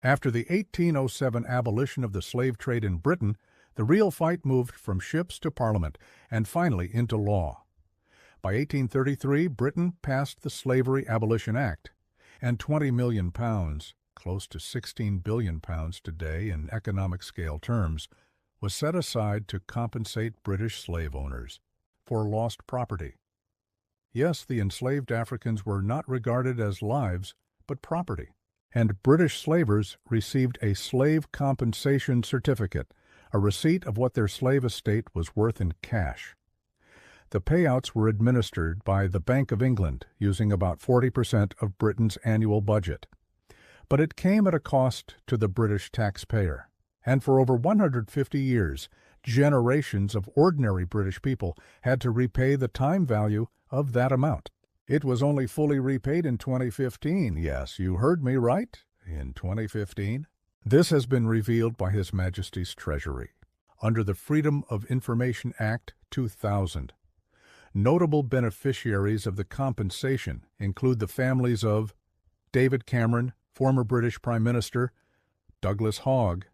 After the 1807 abolition of the slave trade in Britain, the real fight moved from ships to Parliament and finally into law. By 1833, Britain passed the Slavery Abolition Act, and £20 million, close to £16 billion today in economic scale terms, was set aside to compensate British slave owners for lost property. Yes, the enslaved Africans were not regarded as lives, but property, and British slavers received a slave compensation certificate, a receipt of what their slave estate was worth in cash. The payouts were administered by the Bank of England, using about 40% of Britain's annual budget. But it came at a cost to the British taxpayer, and for over 150 years, generations of ordinary British people had to repay the time value of that amount. It was only fully repaid in 2015. Yes, you heard me right, in 2015. This has been revealed by His Majesty's Treasury under the Freedom of Information Act 2000. Notable beneficiaries of the compensation include the families of David Cameron, former British Prime Minister, Douglas Hogg,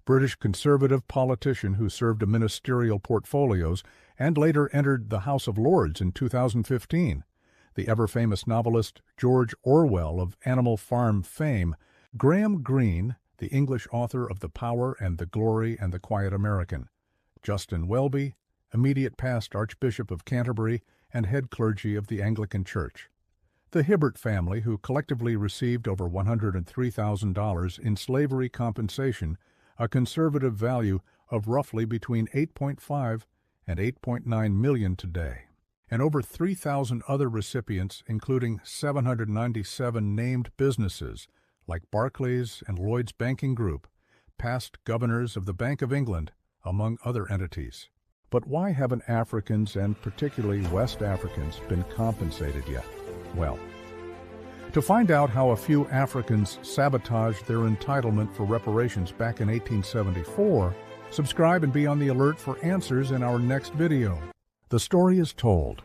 British Conservative politician who served in ministerial portfolios and later entered the House of Lords in 2015, the ever-famous novelist George Orwell of Animal Farm fame, Graham Greene, the English author of The Power and the Glory and the Quiet American, Justin Welby, immediate past Archbishop of Canterbury and head clergy of the Anglican Church, the Hibbert family, who collectively received over $103,000 in slavery compensation, a conservative value of roughly between $8.5 and $8.9 million today, and over 3,000 other recipients, including 797 named businesses like Barclays and Lloyd's Banking Group, past governors of the Bank of England, among other entities. But why haven't Africans, and particularly West Africans, been compensated yet? Well, to find out how a few Africans sabotaged their entitlement for reparations back in 1874, subscribe and be on the alert for answers in our next video. The story is told